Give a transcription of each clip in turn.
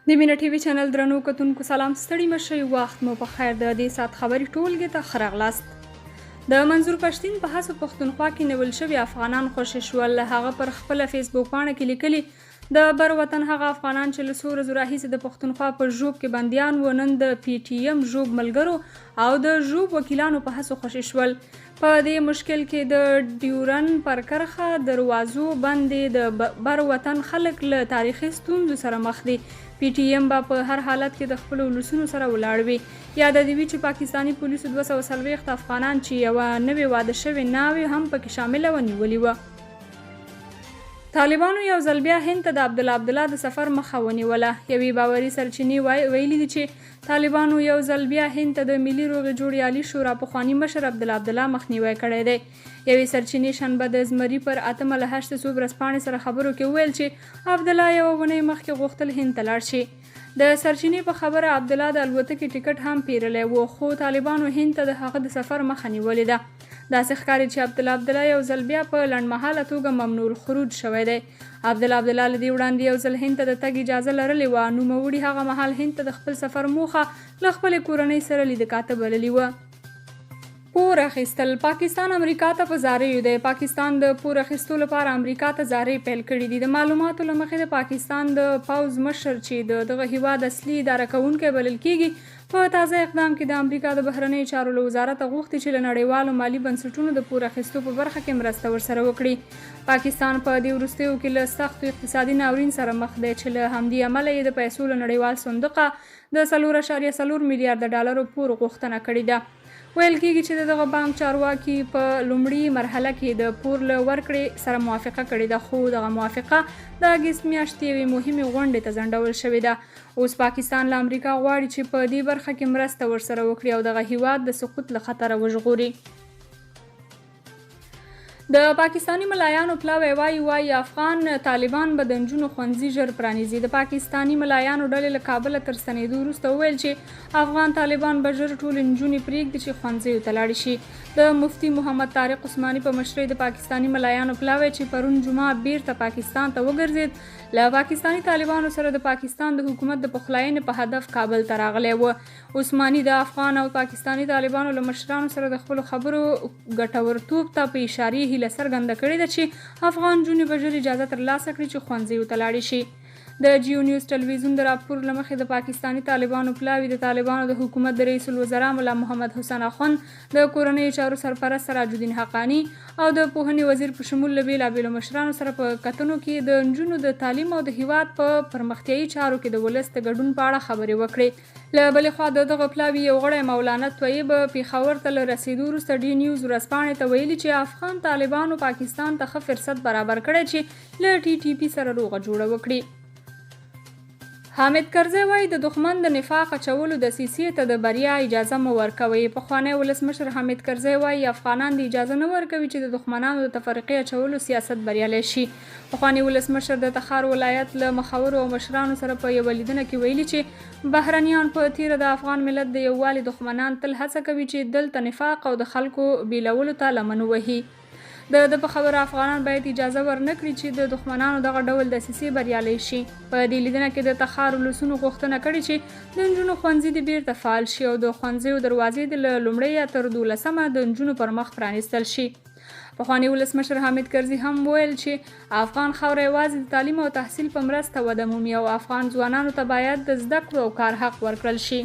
د مینه ټي وي چینل درنو کتونکو سلام ستړي مشئ وخت مو په خیر د دې سات خبري ټولګې ته ښه راغلاست. د منظور پښتين په هڅه پښتونخوا کې نیول شوي افغانان خوشي شول. هغه پر خپله فیسبوک پاڼه کې لیکلي د بر وطن هغه افغانان چې له څو ورځو راهیسې د پښتونخوا په ژوب کې بندیان و نن د پی ټي ایم ژوب ملګرو او د ژوب وکیلانو په هڅو خوشي شول. په دې مشکل کې د ډیورن پر کرښه دروازو باندې د بر وطن خلک له تاریخي ستونزو سره مخ دي. پی ټي ایم به په هر حالت کې د خپلو ولسونو سره ولاړ وي. یاد دې وي چې پاکستاني پولیسو 240 افغانان چې یوه نوې واده شوې ناوې هم پکې شامله ونیولې وه. طالبانو یو ځل بیا هند ته د عبدالله د سفر مخه ونیوله. یوې باوري سرچینې ویلي دي چې طالبانو یو ځل بیا هند ته د ملي روغې جوړې عالي شورا پخواني مشر عبدالله مخنیوی کړی دی. یوې سرچینې شنبه د زمري پر 8 له 8 څو ورځپاڼې سره خبرو کې وویل چې عبدالله یوه اونۍ مخکې غوښتل هند ته لاړ شي. د سرچینې په خبره عبدالله د الوتکې ټیکټ هم پیرلی و، خو طالبانو هند ته د هغه د سفر مخه نیولې ده. داسې ښکاري چې عبدالله یو ځل بیا په لنډمهاله توګه ممنوع الخروج شوی دی. عبدالله له دې وړاندې یو ځل هند ته د تګ اجازه لرلې وه. نوموړي هغه مهال هند ته د خپل سفر موخه له خپلې کورنۍ سره لیدکاته بللې وه. پور اخیستل. پاکستان امریکا ته په زاریو دی. پاکستان د پور اخیستو لپاره امریکا ته زارۍ پیل کړي دي. د معلوماتو له مخې د پاکستان د پوځ مشر چې دغه هیواد اصلي اداره کوونکی بلل کیږي په تازه اقدام کې د امریکا د بهرنیو چارو له وزارت غوښتي چې له نړیوالو مالي بنسټونو د پور اخیستو په برخه کې مرسته ورسره وکړي. پاکستان په دې وروستیو کې له سختو اقتصادي ناورین سره مخ دی چې له همدې امله یې د پیسو له نړیوال صندوقه د 4.4 میلیارډ ډالرو پور غوښتنه کړې ده. ویل کېږي چې دغه بانک چارواکي په لومړي مرحله کې د پور له ورکړې سره موافقه کړې ده، خو دغه موافقه د اګست میاشتې یوې مهمې غونډې ته ځنډول شوې ده. اوس پاکستان له امریکا غواړي چې په دې برخه کې مرسته ورسره وکړي او دغه هیواد د سقوط له خطره وژغوري. د پاکستانی ملایانو پلاوی وایي افغان طالبان به د نجونو ښوونځي ژر پرانیزي. د پاکستانی ملایانو ډلې له کابله تر ستنېدو وروسته وویل چې افغان طالبان به ژر ټولې نجونې پرېږدي چې ښوونځیو ته لاړې شي. د مفتي محمد طارق عثماني په مشرۍ د پاکستانی ملایانو پلاوی چې پرون جمعه بیرته پاکستان ته وګرځېد له پاکستانی طالبانو سره د پاکستان د حکومت د پخلاینې په هدف کابل ته راغلی و. عثماني د افغان او پاکستانی طالبانو له مشرانو سره د خپلو خبرو ګټورتوب ته په اشارې هیله څرګنده کړې ده چې افغان نجونې به ژر اجازه ترلاسه کړي چې ښوونځیو ته لاړې شي. د جیو نیوز ټلویزیون د راپور له مخې د پاکستانی طالبانو پلاوي د طالبانو د حکومت د رئیس الوزرا ملا محمد حسن اخوند، د کورنیو چارو سرپرست سراج الدین حقانی او د پوهنې وزیر په شمول له بېلابېلو مشرانو سره په کتنو کې د نجونو د تعلیم او د هیواد په پرمختیایي چارو کې د ولس د ګډون په اړه خبرې وکړې. له بلې خوا د دغه پلاوي یو غړی مولانا طیب پېښور ته له رسېدو وروسته ډي نیوز ورځپاڼې ته ویلي چې افغان طالبانو پاکستان ته ښه فرصت برابر کړی چې له ټي ټي پي سره روغه جوړه وکړي. حامد کرزی وایي د دښمن د نفاق اچولو دسیسې ته د بریا اجازه مه ورکوئ. پخوانی ولسمشر حامد کرزی وایي افغانان د اجازه نه ورکوي چې د دښمنانو د تفرقې اچولو سیاست بریالی شي. پخوانی ولسمشر د تخار ولایت له مخورو او مشرانو سره په یوه لیدنه کې ویلي چې بهرنیان په تیره د افغان ملت د یووالي دښمنان تل هڅه کوي چې دلته نفاق او د خلکو بیلولو ته لمن ووهي. د په خبره افغانان باید اجازه ورنکړي چې د دښمنانو دغه ډول دسیسې بریالۍ شي. په دې لیدنه کې د تخار ولسونو غوښتنه کړې چې د نجونو ښوونځي د بیرته فعال شي او د ښوونځیو دروازې د له لومړۍ تر 12 د نجونو پر مخ پرانیستل شي. پخوانی ولسمشر حامد کرزي هم ویل چې افغان خاوره یوازې د تعلیم او تحصیل په مرسته وده مومي او افغان ځوانانو ته باید د زده کړو او کار حق ورکړل شي.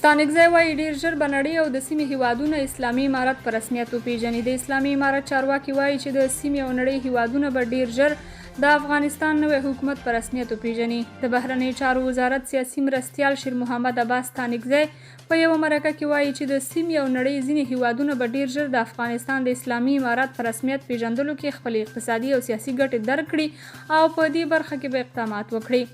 ستانکزی وایي ډیر ژر به نړۍ او د سیمې هیوادونه اسلامي امارت په رسمیت وپیژني. د اسلامي امارت چارواکي وایي چې د سیمې او نړۍ هیوادونه به ډیر ژر د افغانستان نوی حکومت په رسمیت وپیژني. د بهرنیو چارو وزارت سیاسي مرستیال شیر محمد عباس ستانکزی په یوه مرکه کې وایي چې د سیمې او نړۍ ځینې هیوادونه به ډیر ژر د افغانستان د اسلامي امارت په رسمیت پیژندلو کې خپلې اقتصادي او سیاسي ګټې درک کړي او په دې برخه کې به اقدامات وکړي.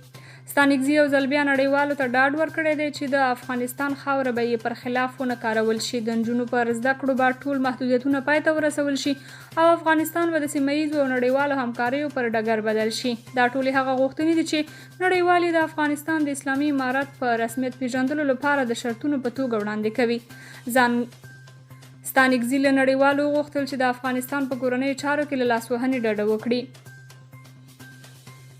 ستانکزي یو ځل بیا نړیوالو ته ډاډ ورکړی دی چې د افغانستان خاوره به یې پر خلاف ونه کارول شي. د نجونو پر زده کړو به ټول محدودیتونه پای ته ورسول شي او افغانستان به د سیمه ییزو او نړیوالو همکاریو پر ډګر بدل شي. دا ټولې هغه غوښتنې دي چې نړیوالې د افغانستان د اسلامي امارت په رسمیت پیژندلو لپاره د شرطونو په توګه وړاندې کوي. ستانکزي له نړیوالو غوښتل چې د افغانستان په کورنیو چارو کې له لاسوهنې ډډه وکړي.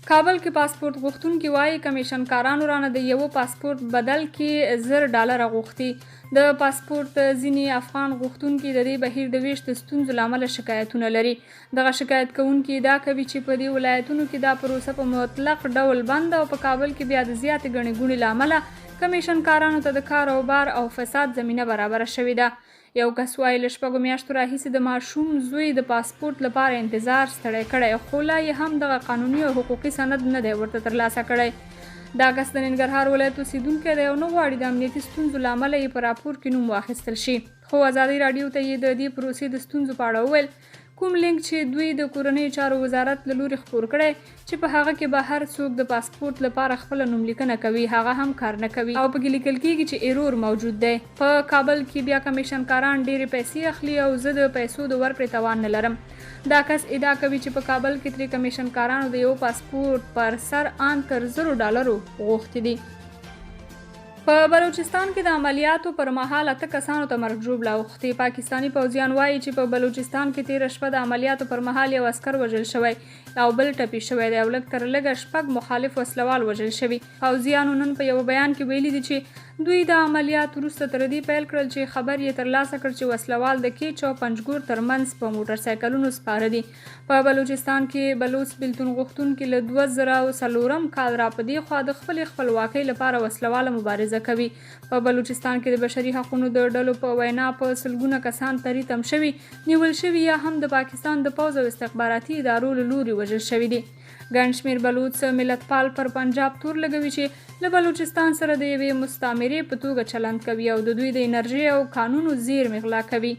کابل کې پاسپورت غوښتونکي وایي کمیشنکارانو رانه د یو پاسپورت بدل کې $1000 غوښتي. د پاسپورت ځینې افغان غوښتونکي د دې بهیر د ویش د ستونزو له امله شکایتونه لري. دغه شکایت کوونکي ادعا کوي چې په دې ولایتونو کې دا پروسه په مطلق ډول بند او په کابل کې بیا د زیاتې ګڼې ګوڼې له امله کمیشنکارانو ته د کار او بار او فساد زمینه برابره شوې ده. یو کس وایي له 6 میاشتو راهیسې د ماشوم زوی د پاسپورت لپاره انتظار ستړی کړی، خو لا یې هم دغه قانوني او حقوقي سند نه دی ورته ترلاسه کړی. دا کس د ننګرهار ولایت اوسیدونکی دی او نه غواړي د امنیتي ستونزو له امله یې په راپور کې نوم واخیستل شي. خو ازادي راډیو ته یې د دې پروسې د ستونزو په اړه وویل. کوم لینک چې دوی د کورنیو چارو وزارت له لوري خپور کړی چې په هغه کې به هر څوک د پاسپورت لپاره خپله نوملیکنه کوي، هغه هم کار نه کوي او په کې لیکل کېږي چې ایرور موجود دی. په کابل کې بیا کمیشنکاران ډېرې پیسې اخلي او زه د پیسو د ورکړې توان نه لرم. دا کس ادعا کوي چې په کابل کې ترې کمیشنکارانو د یو پاسپورت پر سر ان تر $100 غوښتي دي. په بلوچستان کې د عملیاتو پر مهال 8 کسانو ته مرګ ژوبله اوښتې. پاکستاني پوځیان وایي چې په بلوچستان کې تېره شپه د عملیاتو پر مهال یو عسکر وژل شوی او بل ټپي شوی دی او لږ تر لږه 6 مخالف وسلوال وژل شوي. پوځیانو نن په یو بیان کې ویلي دي چې دوی د عملیاتو وروسته تر دې پیل کړل چې خبر یې ترلاسه کړ چې وسلوال د کیچ او پنجګور ترمنځ په موټرسایکلونو سپاره دي. په بلوچستان کې بلوچ بیلتون غوښتونکي له 2004 کال را په دې خوا د خپلې خپلواکۍ لپاره وسلواله مبارزه کوي. په بلوچستان کې د بشري حقوقو د ډلو په وینا په سلګونه کسان تری تم شوي، نیول شوي یا هم د پاکستان د پوځ او استخباراتي ادارو له لوري وژل شوي دي. ګڼ شمېر بلوچ ملتپال پر پنجاب تور لګوي چې له بلوچستان سره د یوې مستعمرې په توګه چلند کوي او د دوی د انرژي او کانونو زیرمې غلا کوي.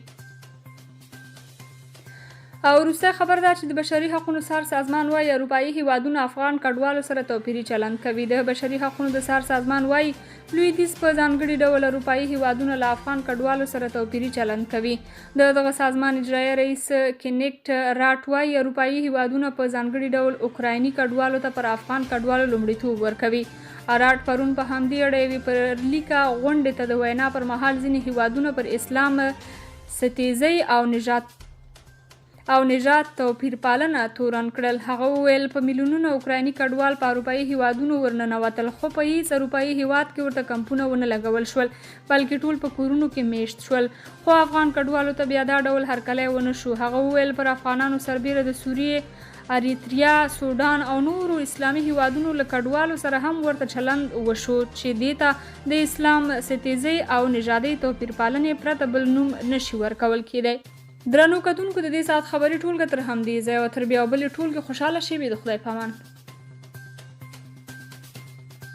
او وروستی خبر دا چې د بشري حقوقو سار سازمان وایي اروپایي هیوادونه افغان کډوالو سره توپیري چلند کوي. د بشري حقوقو د سار سازمان وایي لویدیځ په ځانګړي ډول اروپایي هیوادونه له افغان کډوالو سره توپیري چلند کوي. دغه سازمان اجرایي رئیس کینیکټ راټ وایي اروپایي هیوادونه په ځانګړي ډول اوکرایني کډوالو ته پر افغان کډوالو لومړیتوب ورکوي. راټ پرون په همدې اړه یوې پرلیکه غونډې ته د وینا پر مهال ځینې هیوادونه پر اسلام ستیزۍ او نژاد توپیر پالنه تورن کړل. هغه وویل په میلیونونه اوکرایني کډوال په اروپایي هیوادونو ورننوتل، خو په هیڅ اروپایي هیواد کې ورته کمپونه ونه لګول شول بلکې ټول په کورونو کې میشت شول. خو افغان کډوالو ته بیا دا ډول هرکلی ونه شو. هغه وویل پر افغانانو سربیره د سوریې، اریتریا، سودان او نورو اسلامي هیوادونو له کډوالو سره هم ورته چلند وشو چې دې ته د اسلام ستیزۍ او نژادي توپیر پالنې پرته بل نوم نشي ورکول کېدی. درنو کتونکو د دې ساعت خبرې ټولګه تر همدې ځایه او تر بیا بلې ټولګې خوشحاله شئ. د خدای په امان.